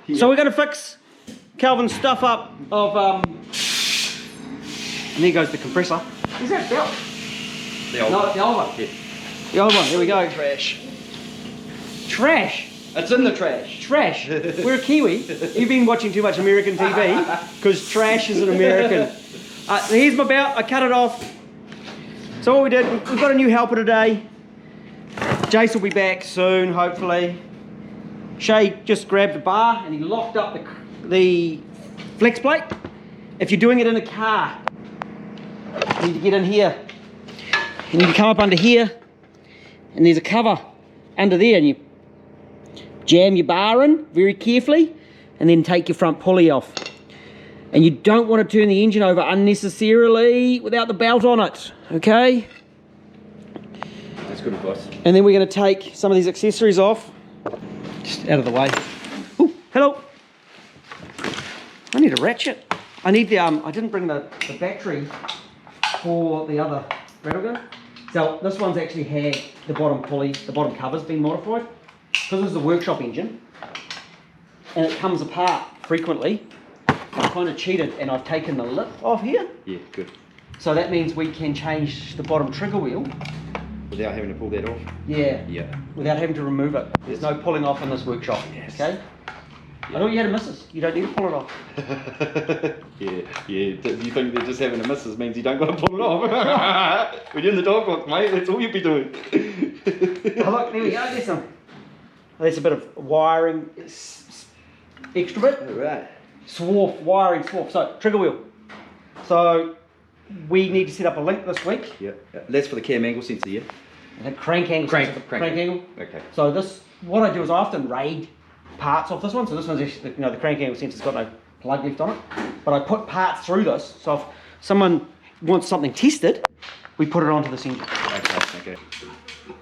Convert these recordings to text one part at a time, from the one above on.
Yeah. So we're going to fix Calvin's stuff up of, and there goes the compressor. Is that belt? The old No, one. the old one. Yeah. The old one, here we go. Trash. Trash. It's in the trash. Trash. We're a Kiwi. You've been watching too much American TV because trash is an American. Here's my belt. I cut it off. So what we did, we've got a new helper today. Jace will be back soon, hopefully. Shay just grabbed the bar and he locked up the flex plate. If you're doing it in a car, you need to get in here. You need to come up under here and there's a cover under there and you jam your bar in very carefully and then take your front pulley off. And you don't want to turn the engine over unnecessarily without the belt on it, okay? That's good advice. And then we're going to take some of these accessories off. Just out of the way. Ooh, hello. I need a ratchet. I need the, I didn't bring the battery for the other rattle gun. So this one's actually had the bottom pulley, the bottom cover's been modified. Because this is a workshop engine and it comes apart frequently, I've kind of cheated and I've taken the lip off here. Yeah, good. So that means we can change the bottom trigger wheel. Without having to pull that off? Yeah. Yeah. Without having to remove it. There's no pulling off in this workshop. Yes. Okay? I thought you had a missus. You don't need to pull it off. Yeah. You think that just having a missus means you don't got to pull it off? When you're in the dog box, mate, that's all you'll be doing. Oh look, there we go. There's a bit of wiring, extra bit. Alright. Swarf, wiring swarf. So, trigger wheel. So, we need to set up a link this week. Yeah. That's for the cam angle sensor, yeah? The crank angle. Crank angle. Okay. So this, what I do is I often raid parts off this one. So this one's actually, the crank angle sensor's got no plug left on it. But I put parts through this. So if someone wants something tested, we put it onto this engine. Okay.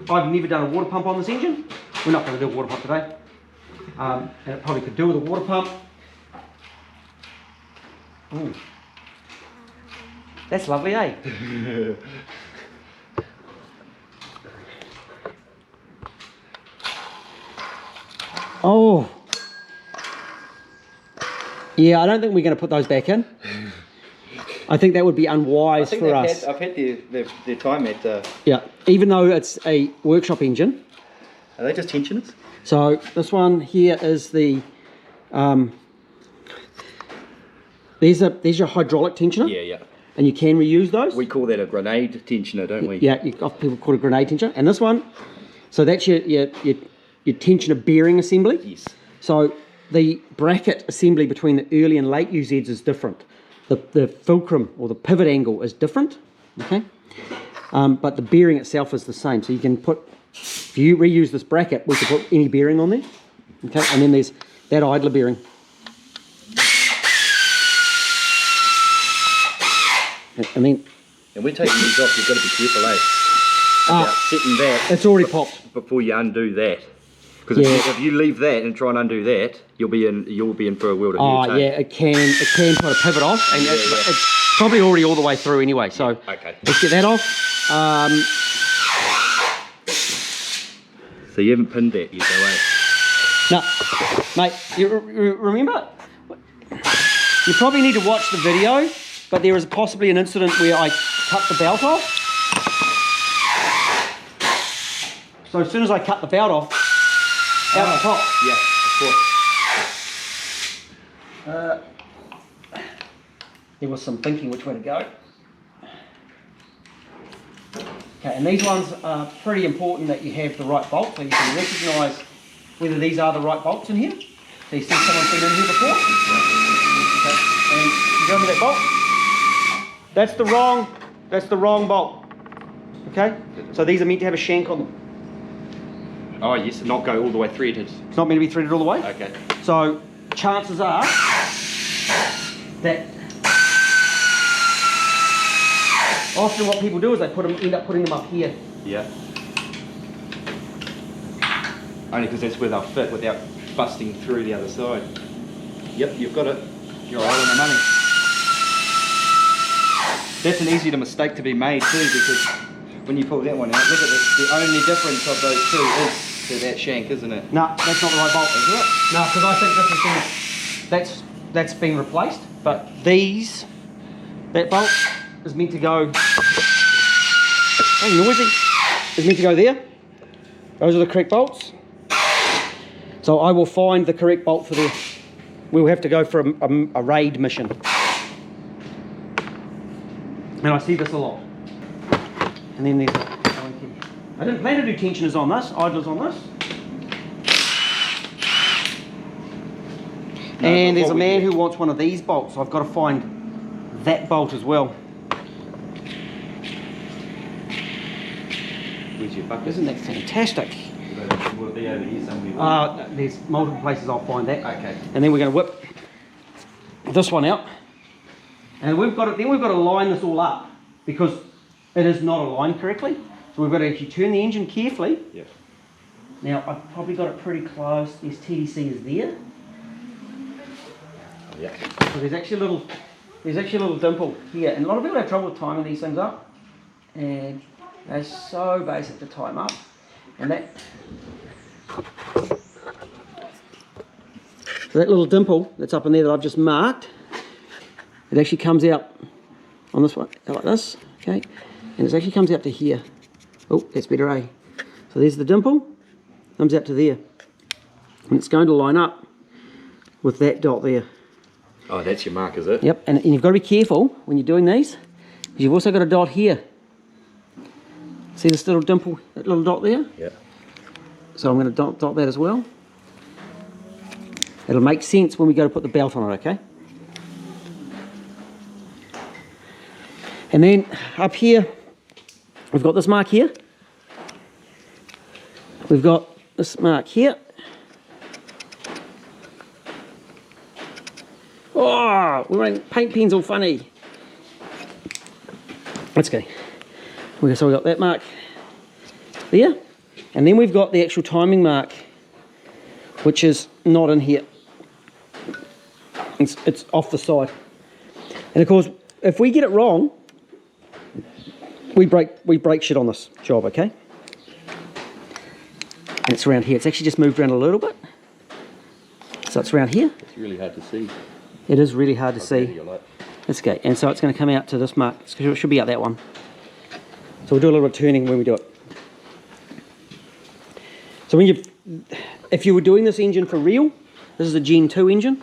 I've never done a water pump on this engine. We're not going to do a water pump today. And it probably could do with a water pump. Ooh. That's lovely, eh? Oh. Yeah, I don't think we're going to put those back in. I think that would be unwise for us. I've had their time at... Yeah, even though it's a workshop engine. Are they just tensioners? So this one here is the... there's your hydraulic tensioner. Yeah. And you can reuse those. We call that a grenade tensioner, don't we? Yeah, people call it a grenade tensioner. And this one, so that's your tensioner bearing assembly. Yes. So the bracket assembly between the early and late UZs is different. The fulcrum or the pivot angle is different, okay? But the bearing itself is the same. So you can put, if you reuse this bracket, we can put any bearing on there, okay? And then there's that idler bearing. And then... And we're taking these off, you've got to be careful, eh? About setting that. It's already popped. Before you undo that. Because if you leave that and try and undo that, you'll be in for a world of hurt. Oh yeah, it can put a pivot off, and it's probably already all the way through anyway. So okay, let's get that off. So you haven't pinned that yet, though, eh? No, mate. You remember? You probably need to watch the video, but there is possibly an incident where I cut the belt off. So as soon as I cut the belt off. Out the top. Yeah, of course. There was some thinking which way to go. Okay, and these ones are pretty important that you have the right bolt so you can recognise whether these are the right bolts in here. So you see someone's been in here before. Okay, and you go with that bolt. That's the wrong bolt. Okay? So these are meant to have a shank on them. Oh yes, not go all the way threaded. It's not meant to be threaded all the way. Okay. So chances are that often what people do is they end up putting them up here. Yeah. Only because that's where they'll fit without busting through the other side. Yep, you've got it. You're right on the money. That's an easier mistake to be made too, because when you pull that one out, look at this. The only difference of those two is to that shank, isn't it? No, that's not the right bolt, is it? No, because I think this is that's been replaced. But that bolt is meant to go. Hey, noisy. Is meant to go there. Those are the correct bolts. So I will find the correct bolt for there. We'll have to go for a raid mission. And I see this a lot. And then there's I didn't plan to do tensioners on this, idlers on this. No, and there's a man who wants one of these bolts. I've got to find that bolt as well. Where's your bucket? Isn't that fantastic? Will it be over here somewhere? There's multiple places I'll find that. Okay. And then we're going to whip this one out. And we've got to line this all up because it is not aligned correctly. So we've got to actually turn the engine carefully. Yep. Now I've probably got it pretty close. This TDC is there. Yeah. So there's actually a little dimple here, and a lot of people have trouble with timing these things up, and they're so basic to time up, and so that little dimple that's up in there that I've just marked, it actually comes out on this one like this, okay, and it actually comes out to here. Oh, that's better, eh? So there's the dimple, comes out to there, and it's going to line up with that dot there. Oh, that's your mark, is it? Yep, and you've got to be careful when you're doing these, because you've also got a dot here. See this little dimple, that little dot there? Yeah. So I'm going to dot that as well. It'll make sense when we go to put the belt on it, okay? And then up here, we've got this mark here. We've got this mark here. Oh, we're running paint pens all funny. Let's go. So we've got that mark there. And then we've got the actual timing mark, which is not in here. It's off the side. And of course, if we get it wrong, we break shit on this job, okay? And it's around here. It's actually just moved around a little bit. So it's around here. It's really hard to see. It is really hard to see. That's okay. And so it's going to come out to this mark. It should be out that one. So we'll do a little bit of turning when we do it. So if you were doing this engine for real, this is a Gen 2 engine.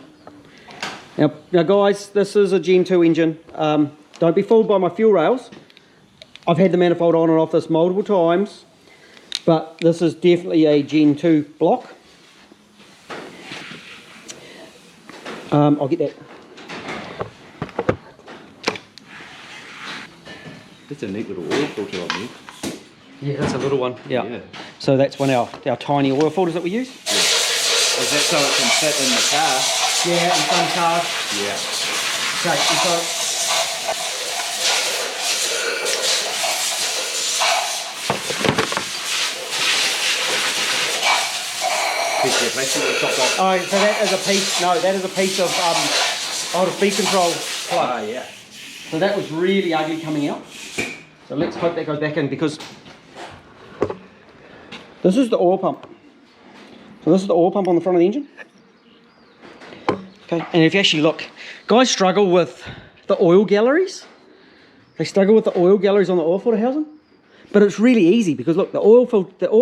Now guys, this is a Gen 2 engine. Don't be fooled by my fuel rails. I've had the manifold on and off this multiple times, but this is definitely a Gen 2 block. I'll get that. That's a neat little oil filter on there. Yeah, that's a little one. Yeah. So that's one of our tiny oil filters that we use. Yeah. Is that so it can fit in the car? Yeah, in some cars. Yeah. Okay, and so oh, so that is a piece. No, that is a piece of speed control plug. Ah, yeah. So that was really ugly coming out. So let's hope that goes back in, because this is the oil pump. So this is the oil pump on the front of the engine. Okay, and if you actually look, guys struggle with the oil galleries. They struggle with the oil galleries on the oil filter housing, but it's really easy because look, the oil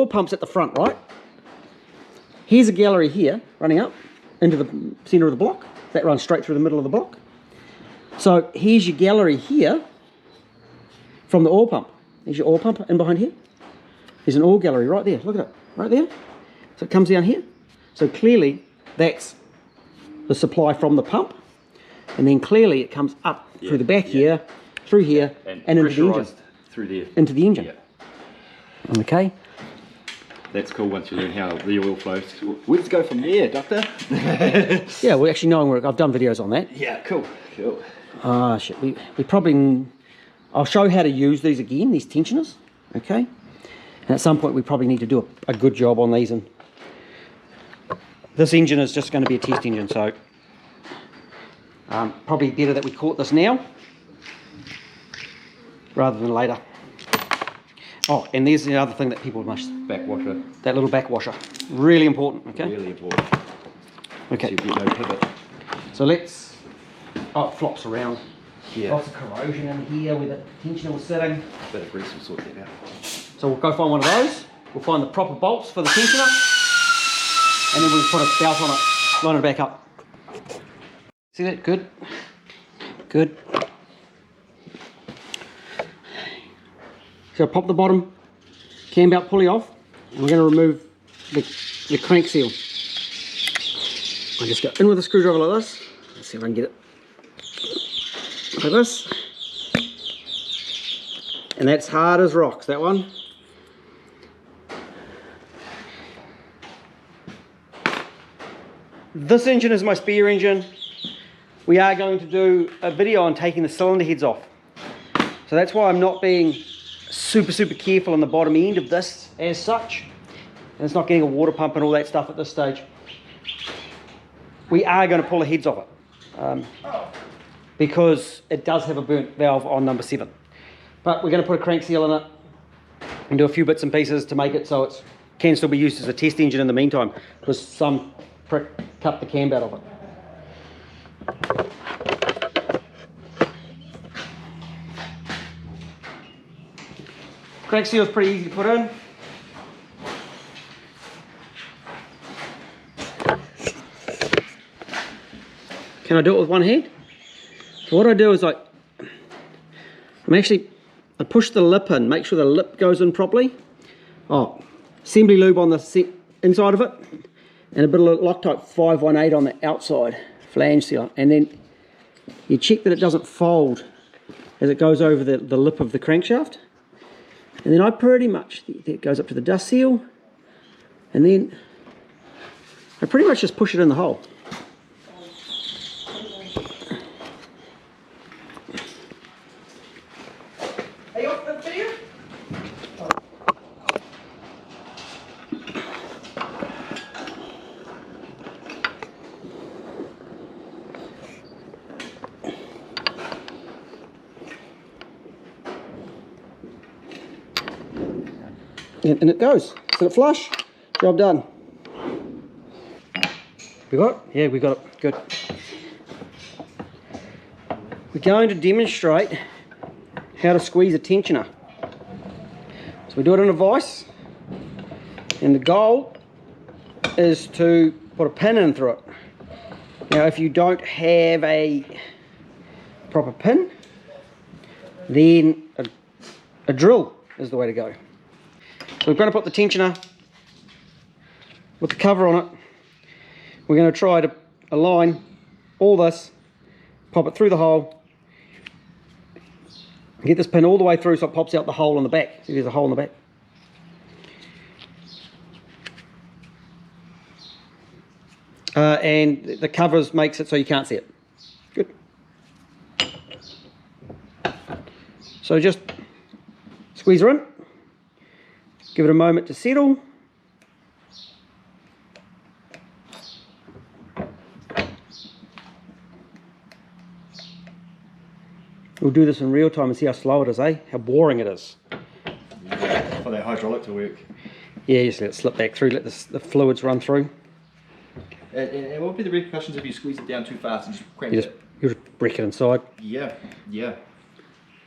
pump's at the front, right? Here's a gallery here running up into the center of the block. That runs straight through the middle of the block. So here's your gallery here from the oil pump. There's your oil pump in behind here. There's an oil gallery right there. Look at it, right there. So it comes down here. So clearly that's the supply from the pump. And then clearly it comes up through the back here, through here, and into the engine. Through there. Into the engine. Yeah. Okay. That's cool once you learn how the oil flows. Where does it go from there, Doctor? Yeah, we actually know I've done videos on that. Yeah, cool. Cool. Ah, shit. We probably... I'll show how to use these again, these tensioners. Okay. And at some point we probably need to do a good job on these. And this engine is just going to be a test engine, so probably better that we caught this now rather than later. Oh, and there's the other thing that people must, Backwasher. that little back-washer. Really important, okay? Really important. Okay. So you get no pivot. So let's, oh, it flops around. Yeah. Lots of corrosion in here where the tensioner was sitting. Bit of grease will sort that out. So we'll go find one of those. We'll find the proper bolts for the tensioner. And then we'll put a belt on it, line it back up. See that? Good. Good. So pop the bottom cam belt pulley off, and we're going to remove the crank seal. I just go in with a screwdriver like this. Let's see if I can get it like this. And that's hard as rocks, that one. This engine is my spare engine. We are going to do a video on taking the cylinder heads off. So that's why I'm not being super careful on the bottom end of this as such. And it's not getting a water pump and all that stuff at this stage. We are going to pull the heads off it. Because it does have a burnt valve on number 7. But we're going to put a crank seal in it and do a few bits and pieces to make it so it can still be used as a test engine in the meantime, because some prick cut the cam out of it. Crank seal is pretty easy to put in. Can I do it with one hand? So what I do is I push the lip in, make sure the lip goes in properly. Oh, assembly lube on the inside of it, and a bit of Loctite 518 on the outside flange seal, and then you check that it doesn't fold as it goes over the lip of the crankshaft. And then I pretty much, it goes up to the dust seal, and then I pretty much just push it in the hole. Are you off the video? And it goes. Set it flush. Job done. We got it? Yeah, we got it. Good. We're going to demonstrate how to squeeze a tensioner. So we do it in a vise, and the goal is to put a pin in through it. Now if you don't have a proper pin, then a drill is the way to go. So we're going to put the tensioner with the cover on it. We're going to try to align all this, pop it through the hole, and get this pin all the way through so it pops out the hole on the back. See, there's a hole in the back. And the covers makes it so you can't see it. Good. So just squeeze her in. Give it a moment to settle. We'll do this in real time and see how slow it is, eh? How boring it is. Yeah, for that hydraulic to work. Yeah, just let it slip back through, let the fluids run through. And what would be the repercussions if you squeeze it down too fast and just crank it? You just break it inside. Yeah.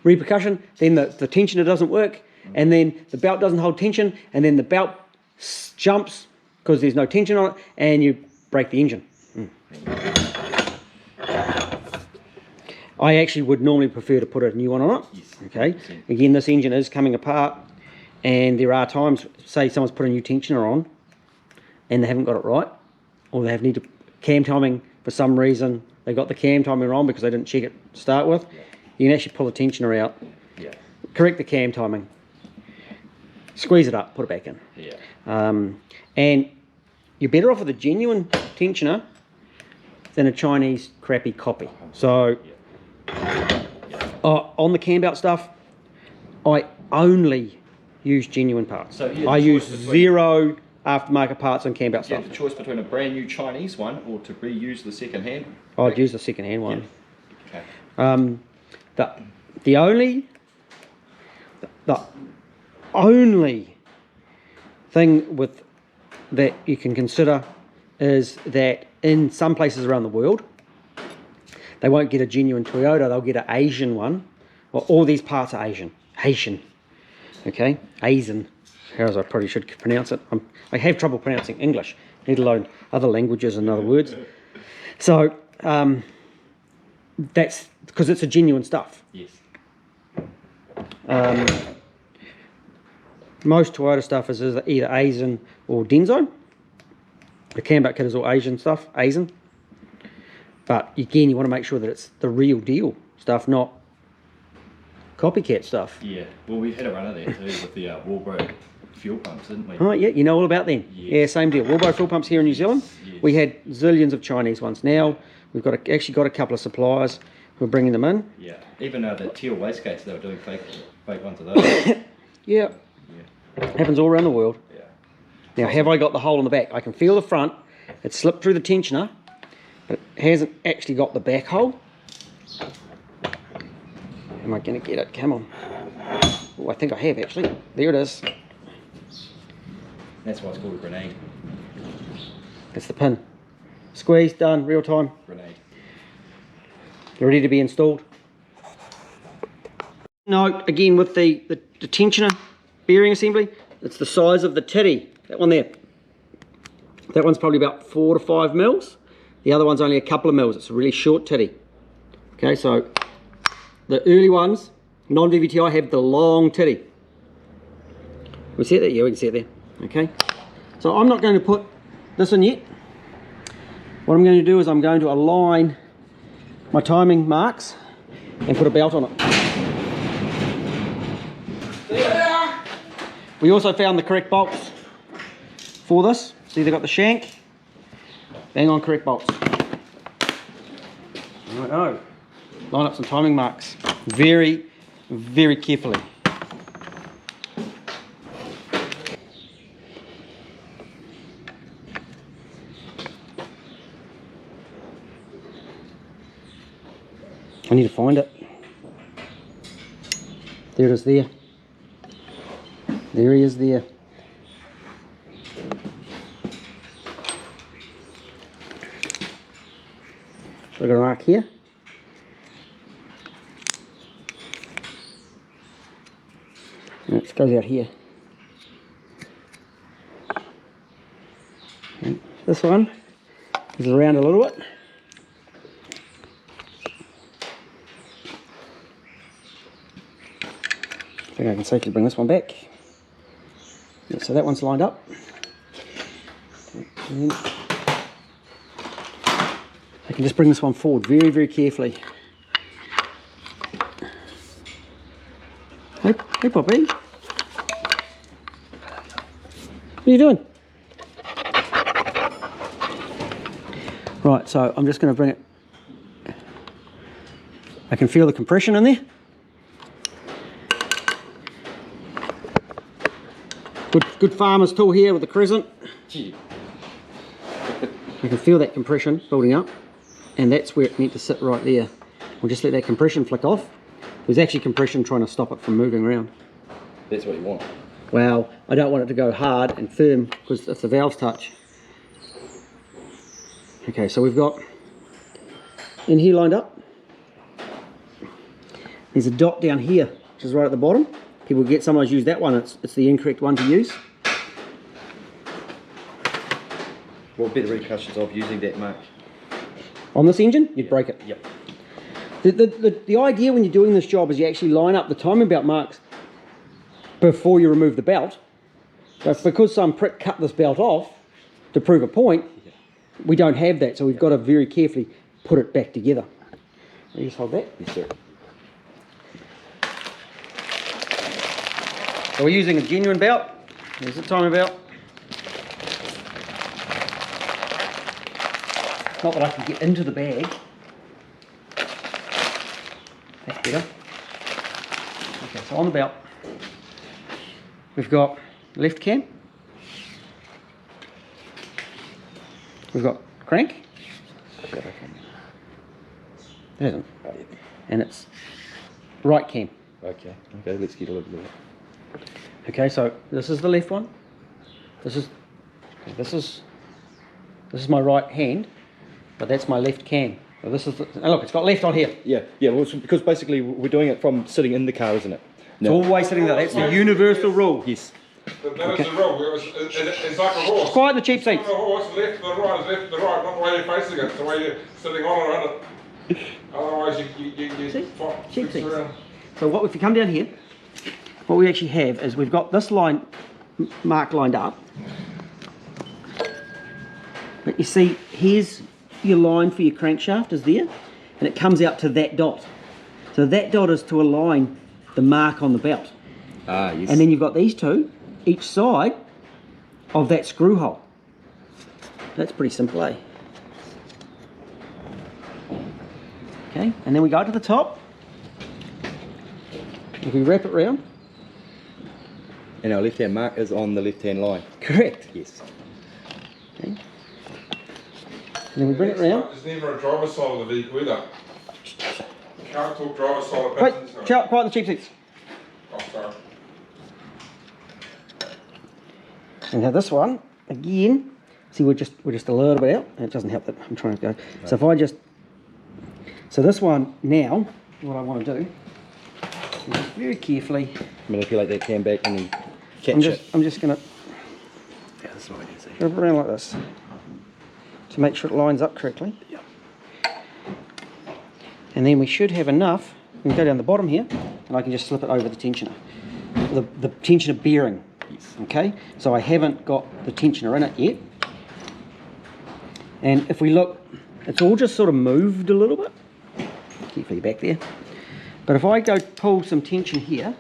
Repercussion, then the tensioner doesn't work, and then the belt doesn't hold tension, and then the belt jumps because there's no tension on it, and you break the engine. I actually would normally prefer to put a new one on it. Yes. Okay. Again, this engine is coming apart, and there are times, say someone's put a new tensioner on, and they haven't got it right, or they need to cam timing for some reason. They got the cam timing wrong because they didn't check it to start with. Yeah. You can actually pull the tensioner out, correct the cam timing, squeeze it up, put it back in. And you're better off with a genuine tensioner than a Chinese crappy copy. So on the cam belt stuff, I only use genuine parts. So I use zero aftermarket parts on cam belt stuff. You have the choice between a brand new Chinese one or to reuse the second hand. I'd use the second hand one. Okay. The only only thing with that you can consider is that in some places around the world, they won't get a genuine Toyota, they'll get an Asian one. Well, all these parts are Asian. Haitian. Okay? Asian. As I probably should pronounce it. I have trouble pronouncing English, let alone other languages and other words. So, that's because it's a genuine stuff. Yes. Most Toyota stuff is either Asian or Denso. The cambelt kit is all Asian stuff, Asian. But again, you want to make sure that it's the real deal stuff, not copycat stuff. Yeah, well, we had a run of that too with the Walbro fuel pumps, didn't we? Oh, yeah, you know all about them. Yes. Yeah, same deal. Walbro fuel pumps here in New Zealand. Yes. We had zillions of Chinese ones. Now we've got actually got a couple of suppliers who are bringing them in. Yeah, even the teal wastegates, they were doing fake ones of those. Yeah. Happens all around the world. Yeah. Now, have I got the hole in the back? I can feel the front. It's slipped through the tensioner, but it hasn't actually got the back hole. Am I going to get it? Come on. Oh, I think I have actually. There it is. That's why it's called a grenade. That's the pin. Squeeze, done, real time. Grenade. Ready to be installed. Note, again, with the tensioner bearing assembly, it's the size of the titty. That one there. That one's probably about 4 to 5 mils. The other one's only a couple of mils. It's a really short titty. Okay, so the early ones, non-VVTI, have the long titty. We see it there? Yeah, we can see it there. Okay, so I'm not going to put this in yet. What I'm going to do is I'm going to align my timing marks and put a belt on it. We also found the correct bolts for this. See, they've got the shank, bang on correct bolts. Righto. Line up some timing marks very, very carefully. I need to find it. There it is there. There he is there. So I've got a mark here. And it goes out here. And this one is around a little bit. I think I can safely bring this one back. Yeah, so that one's lined up. And I can just bring this one forward very, very carefully. Hey, hey Poppy. What are you doing? Right, so I'm just going to bring it. I can feel the compression in there. Good farmer's tool here with the crescent. You can feel that compression building up, and that's where it needs to sit right there. We'll just let that compression flick off. There's actually compression trying to stop it from moving around. That's what you want. Well, I don't want it to go hard and firm because if the valves touch. Okay, so we've got in here lined up. There's a dot down here, which is right at the bottom. People sometimes use that one, it's the incorrect one to use. What would be the repercussions of using that mark? On this engine, you'd break it. Yep. The idea when you're doing this job is you actually line up the timing belt marks before you remove the belt. But because some prick cut this belt off to prove a point, we don't have that, so we've got to very carefully put it back together. You just hold that. Yes, sir. So we're using a genuine belt. There's the timing belt. Not that I can get into the bag. That's better. Okay, so on the belt, we've got left cam. We've got crank. It isn't. And it's right cam. Okay, let's get a look at that. Okay, so this is the left one. This is my right hand, but that's my left cam. So this is and look, it's got left on here. Yeah, well, it's because basically we're doing it from sitting in the car, isn't it? It's always sitting there. That's the universal rule. Yes. That is the rule. It's like a horse. Quite the cheap seats. On a horse, left to the right is left to the right, not the way you're facing it. It's the way you're sitting on or under it. Otherwise, you See? Cheap fix seats. around. So if you come down here, what we actually have is we've got this line mark lined up. But you see, here's your line for your crankshaft is there, and it comes out to that dot. So that dot is to align the mark on the belt. Ah, yes. And then you've got these two, each side of that screw hole. That's pretty simple, eh? Okay, and then we go to the top. If we wrap it round. And our left-hand mark is on the left-hand line. Correct. Yes. Okay. And then we bring it round. There's never a driver's side of the vehicle either. You can't talk driver's side of Wait, passengers. shout quiet the cheap seats. Oh, sorry. And now this one, again, see we're just a little bit out, and it doesn't help that I'm trying to go. Right. So if I just, so this one now, what I want to do is just very carefully Manipulate that cam back and then catch it. I'm just gonna Yeah, that's what I do. wrap it around like this to make sure it lines up correctly. Yeah. And then we should have enough. We can go down the bottom here, and I can just slip it over the tensioner, the tensioner bearing. Yes. Okay, so I haven't got the tensioner in it yet. And if we look, it's all just sort of moved a little bit. Carefully back there. But if I go pull some tension here,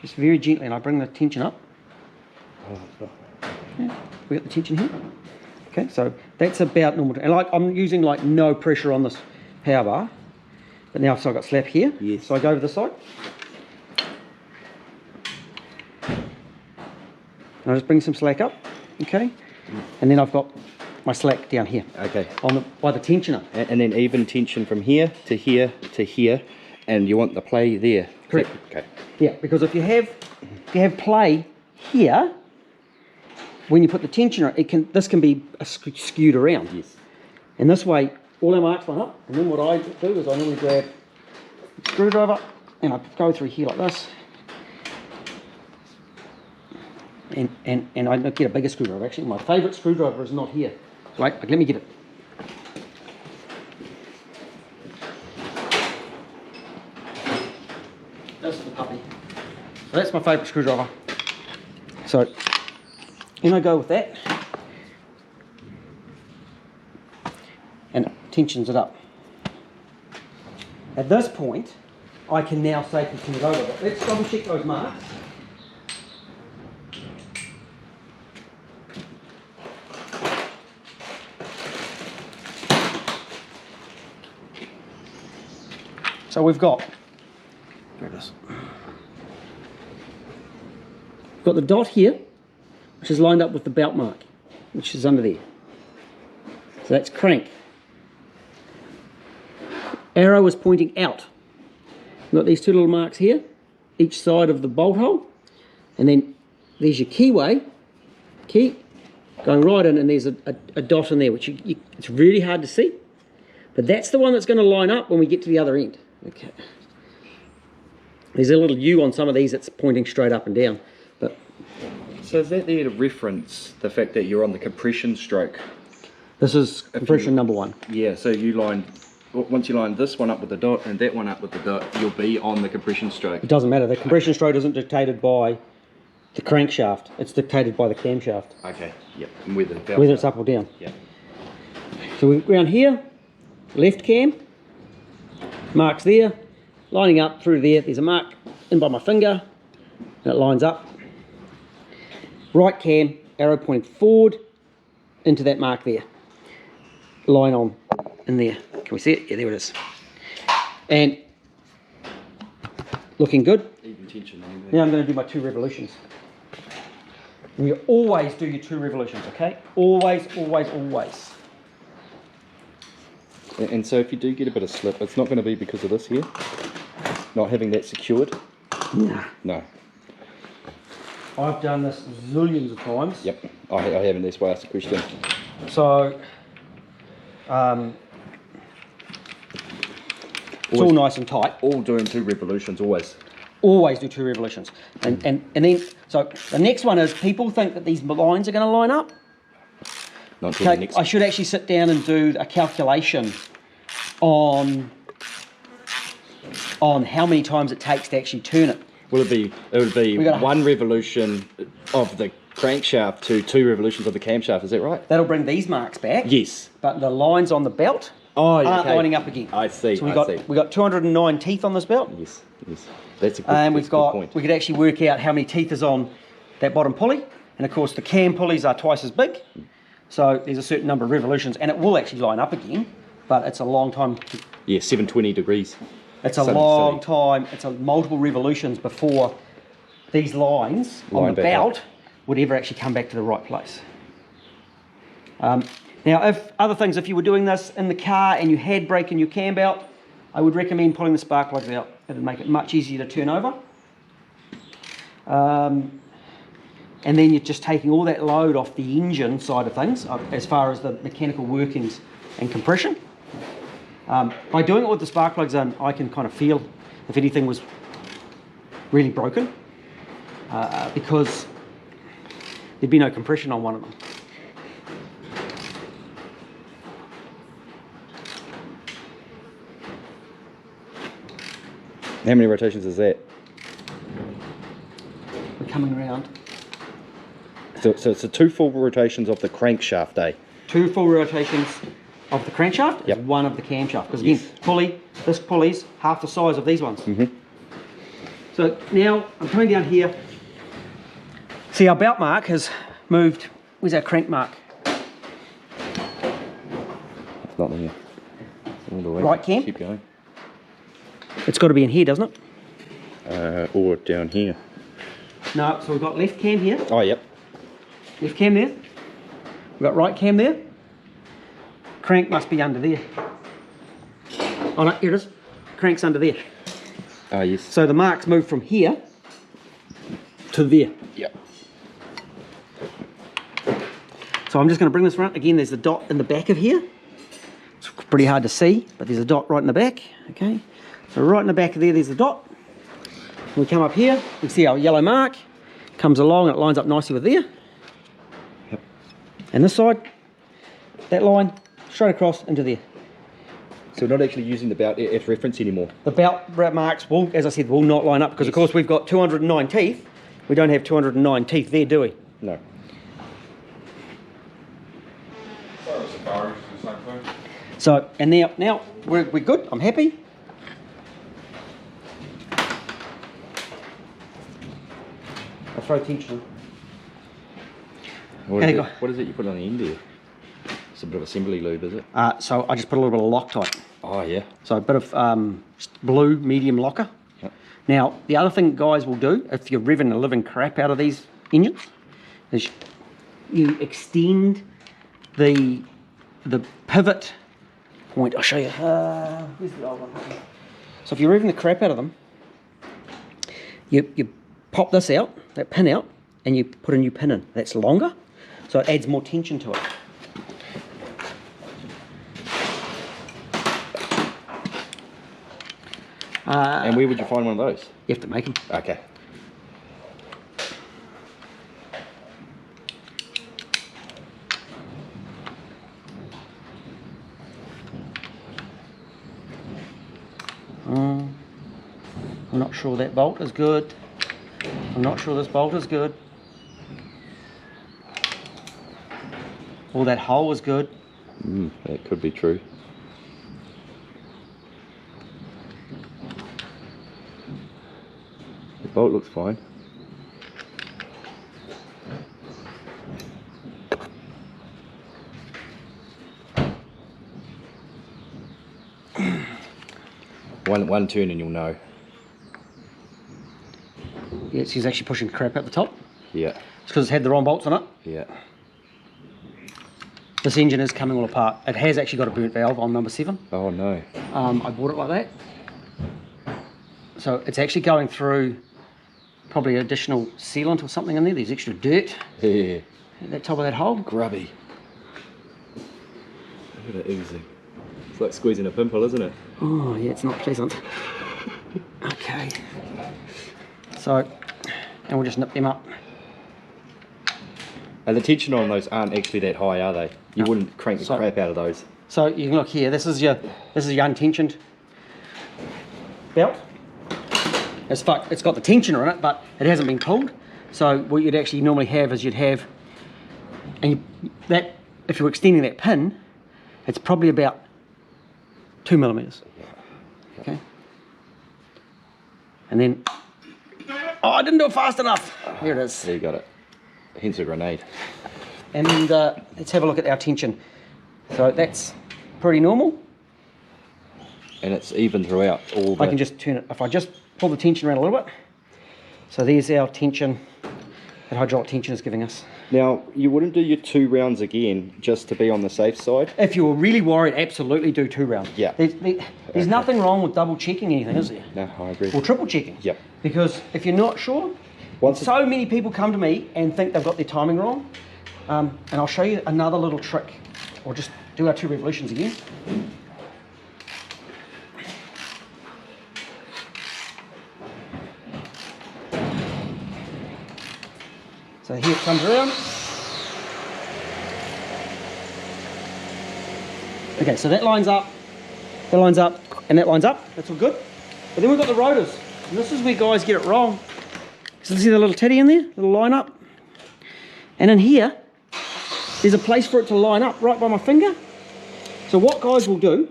just very gently, and I bring the tension up. Yeah, we got the tension here. Okay, so that's about normal. And like I'm using like no pressure on this power bar. But now I've got slap here. Yes. So I go to the side. And I just bring some slack up, okay? And then I've got my slack down here. Okay. By the tensioner. And then even tension from here to here to here, and you want the play there. Correct. Okay. Yeah, because if you have play here, when you put the tensioner, this can be skewed around. Yes. And this way, all our marks line up. And then what I do is I normally grab a screwdriver and I go through here like this. And I get a bigger screwdriver. Actually, my favourite screwdriver is not here. Wait, let me get it. This is the puppy. So that's my favourite screwdriver. So, in I go with that. And it tensions it up. At this point, I can now safely turn it over. But let's double check those marks. So we've got, there it is. We've got the dot here, which is lined up with the belt mark, which is under there. So that's crank. Arrow is pointing out. We've got these two little marks here, each side of the bolt hole, and then there's your keyway, key, going right in, and there's a dot in there, which it's really hard to see, but that's the one that's going to line up when we get to the other end. Okay. There's a little U on some of these that's pointing straight up and down. But So is that there to reference the fact that you're on the compression stroke? this is compression number one. Yeah, so once you line this one up with the dot and that one up with the dot, you'll be on the compression stroke. It doesn't matter. The compression stroke isn't dictated by the crankshaft. It's dictated by the camshaft, Okay, yep. And whether whether it's up or down. Yeah. So we're around here, left cam, marks there, lining up through there. There's a mark in by my finger, and it lines up. Right cam, arrow pointing forward into that mark there. Line on in there. Can we see it? Yeah, there it is. And looking good. Even tension. Now I'm going to do my 2 revolutions. And you always do your 2 revolutions, okay? Always, always, always. And so if you do get a bit of slip, it's not going to be because of this here, not having that secured. Nah. No. I've done this zillions of times. Yep, I haven't. That's why I asked the question. So, it's all nice and tight. All doing 2 revolutions, always. Always do 2 revolutions. And then, so the next one is people think that these lines are going to line up. Not until the Okay, next. I should actually sit down and do a calculation on how many times it takes to actually turn it. Will it be? It would be We got 1 revolution of the crankshaft to 2 revolutions of the camshaft. Is that right? That'll bring these marks back. Yes. But the lines on the belt aren't okay. lining up again. I see. So I see. we got 209 teeth on this belt. Yes. Yes. That's a good, And that's a good point. we could actually work out how many teeth is on that bottom pulley. And of course the cam pulleys are twice as big. So there's a certain number of revolutions and it will actually line up again, but it's a long time. Yeah, 720 degrees. It's a long time, it's a multiple revolutions before these lines on the back up. belt would ever actually come back to the right place. Now, if you were doing this in the car and you had brake in your cam belt, I would recommend pulling the spark plugs out. It'd make it much easier to turn over. And then you're just taking all that load off the engine side of things, as far as the mechanical workings and compression. By doing it with the spark plugs in, I can kind of feel if anything was really broken, because there'd be no compression on one of them. How many rotations is that? We're coming around. So it's the 2 full rotations of the crankshaft, eh? 2 full rotations of the crankshaft Yep. is 1 of the camshaft. Because again, this pulley's half the size of these ones. Mm-hmm. So now I'm coming down here. See, our belt mark has moved. Where's our crank mark? It's not there. All the way. Right, Cam? Keep going. It's got to be in here, doesn't it? Or down here. No, so we've got left cam here, Oh, yep. left cam there. We've got right cam there. Crank must be under there. Oh no, here it is. Crank's under there. Oh, yes. So the marks move from here to there. Yep. So I'm just going to bring this around. Again, there's a dot in the back of here. It's pretty hard to see, but there's a dot right in the back. Okay. So right in the back of there, there's the dot. We come up here, we see our yellow mark, comes along and it lines up nicely with there. Yep. And this side, that line, straight across into there. So we're not actually using the belt as reference anymore. The belt marks will, as I said, will not line up because of course we've got 209 teeth. We don't have 209 teeth there, do we? No. So the Safari is the same thing. So, and now we're good, I'm happy. I'll throw tension on. What There is, you it, go. what is it you put on the end there? It's a bit of assembly lube, is it? So I just put a little bit of Loctite. Oh, yeah. So a bit of blue medium locker. Yep. Now, the other thing guys will do, if you're revving the living crap out of these engines, is you extend the pivot point. I'll show you. Where's the old one? So if you're revving the crap out of them, you pop this out, that pin out, and you put a new pin in. That's longer, so it adds more tension to it. And where would you find one of those? You have to make them. Okay. I'm not sure that bolt is good. I'm not sure this bolt is good. Or that hole is good. That could be true. The bolt looks fine. One turn and you'll know. Yeah, she's actually pushing crap out the top. Yeah, It's because it's had the wrong bolts on it. yeah. This engine is coming all apart. It has actually got a burnt valve on number 7. Oh no. I bought it like that. So it's actually going through probably additional sealant or something in there. There's extra dirt Yeah. at the top of that hole. Grubby. Look at it oozing. It's like squeezing a pimple, isn't it? Oh yeah, it's not pleasant. Okay. So, and we'll just nip them up. And the tension on those aren't actually that high, are they? You No. wouldn't crank the crap out of those. So you can look here. This is your untensioned belt. It's got the tensioner in it, but it hasn't been pulled. So what you'd actually normally have is that if you're extending that pin, it's probably about 2 millimeters. Okay. And then, oh, I didn't do it fast enough. Here it is. There you got it. Hence a grenade. And then let's have a look at our tension. So that's pretty normal. And it's even throughout all the... I can just turn it, if I just pull the tension around a little bit. So there's our tension that hydraulic tension is giving us. Now, you wouldn't do your 2 rounds again just to be on the safe side? If you were really worried, absolutely do 2 rounds. Yeah. There's nothing wrong with double checking anything, is there? No, I agree. Or triple checking. Yep. Because if you're not sure, so many people come to me and think they've got their timing wrong. And I'll show you another little trick. Or just do our 2 revolutions again. So here it comes around. Okay, so that lines up, and that lines up. That's all good. But then we've got the rotors. And this is where guys get it wrong. So see the little teddy in there, little line up. And in here, there's a place for it to line up right by my finger. So what guys will do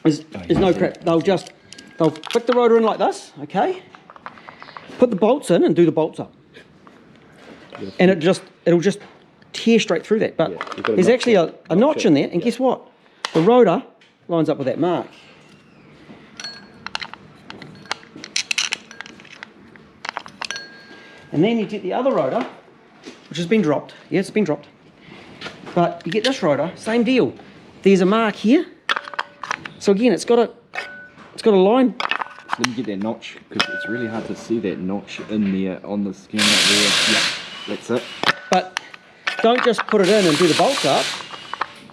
is no crap. They'll flick the rotor in like this, okay? Put the bolts in and do the bolts up. And it'll just tear straight through that. But there's actually a notch in there, and guess what? The rotor lines up with that mark. And then you get the other rotor, which has been dropped. Yeah, it's been dropped. But you get this rotor, same deal. There's a mark here. So again, it's got a line. Let me get that notch, because it's really hard to see that notch in there on the skin right there. Yeah, that's it. But don't just put it in and do the bolts up.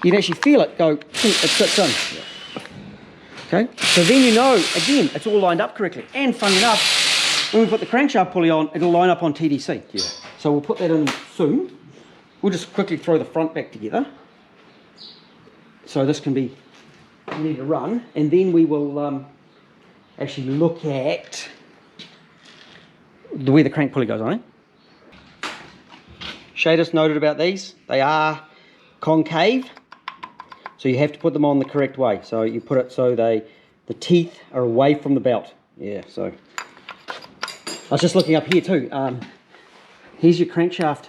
You can actually feel it go, it sits in. Yeah. Okay, so then you know, again, it's all lined up correctly. And funny enough, when we put the crankshaft pulley on, it'll line up on TDC. Yeah. So we'll put that in soon. We'll just quickly throw the front back together. So this can be ready to run. And then we will actually look at where the crank pulley goes on, eh? Shadis noted about these. They are concave. So you have to put them on the correct way. So you put it so the teeth are away from the belt. Yeah, so. I was just looking up here too. Here's your crankshaft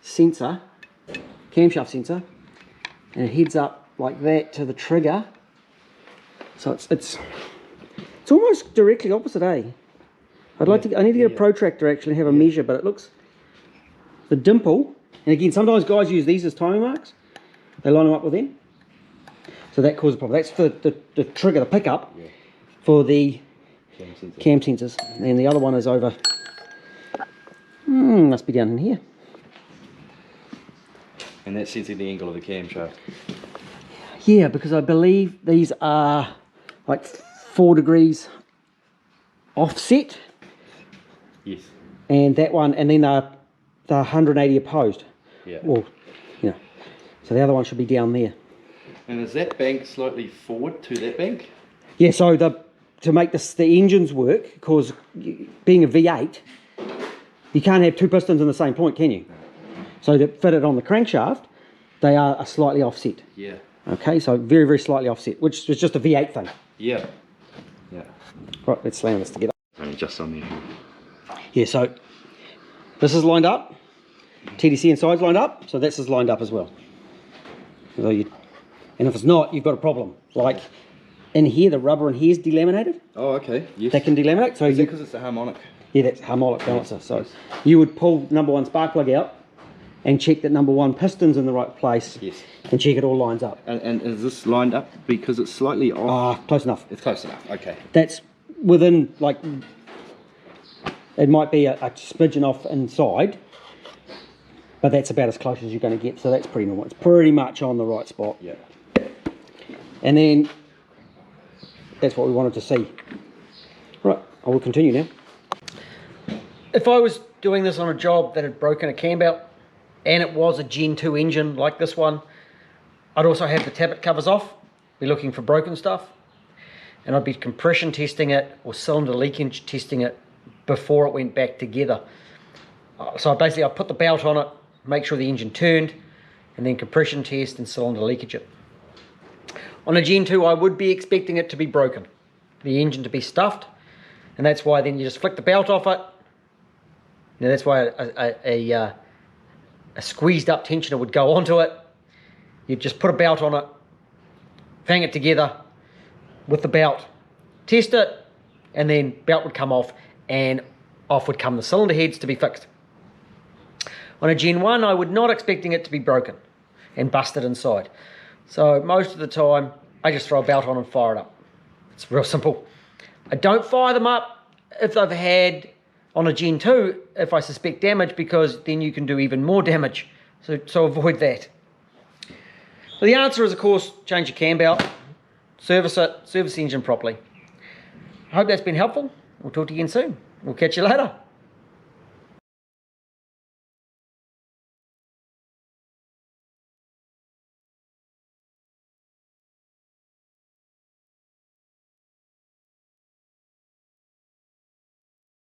sensor, camshaft sensor, and it heads up like that to the trigger. So it's almost directly opposite, eh? I need to get a protractor actually and have a measure, but it looks, the dimple, and again, sometimes guys use these as timing marks. They line them up with them. So that causes a problem. That's for the trigger, the pickup, for the cam sensors. And the other one is over, must be down in here. And that's sensing the angle of the camshaft. Yeah, because I believe these are like 4 degrees offset. Yes. And that one, and then they're 180 opposed. Yeah. Well, you know, so the other one should be down there. And is that bank slightly forward to that bank? Yeah, so to make the engines work, because being a V8, you can't have 2 pistons in the same point, can you? So to fit it on the crankshaft, they are slightly offset. Yeah. Okay, so very, very slightly offset, which is just a V8 thing. Yeah. Yeah. Right, let's slam this together. Only just on there. Yeah, so this is lined up. TDC inside's lined up, so this is lined up as well. So and if it's not, you've got a problem. Like in here, the rubber in here is delaminated. Oh, okay. Yes. That can delaminate. So because it's a harmonic? Yeah, that's harmonic balancer. So you would pull number 1 spark plug out and check that number 1 piston's in the right place. Yes. And check it all lines up. And is this lined up because it's slightly off? Close enough. It's close enough. Okay. That's within like It might be a smidgen off inside, but that's about as close as you're going to get, so that's pretty normal. It's pretty much on the right spot. Yeah. And then that's what we wanted to see. Right, I will continue now. If I was doing this on a job that had broken a cam belt and it was a Gen 2 engine like this one, I'd also have the tappet covers off, be looking for broken stuff, and I'd be compression testing it or cylinder leakage testing it before it went back together. So basically I put the belt on it, make sure the engine turned, and then compression test and cylinder leakage it. On a Gen 2 I would be expecting it to be broken, the engine to be stuffed, and that's why then you just flick the belt off it. Now that's why a squeezed up tensioner would go onto it. You'd just put a belt on it, bang it together with the belt, test it, and then belt would come off and off would come the cylinder heads to be fixed. On a Gen 1 I would not expecting it to be broken and busted inside. So most of the time I just throw a belt on and fire it up. It's real simple. I don't fire them up if they've had on a Gen 2 if I suspect damage, because then you can do even more damage. So avoid that. So the answer is, of course, change your cam belt, service it, service the engine properly. I hope that's been helpful. We'll talk to you again soon. We'll catch you later.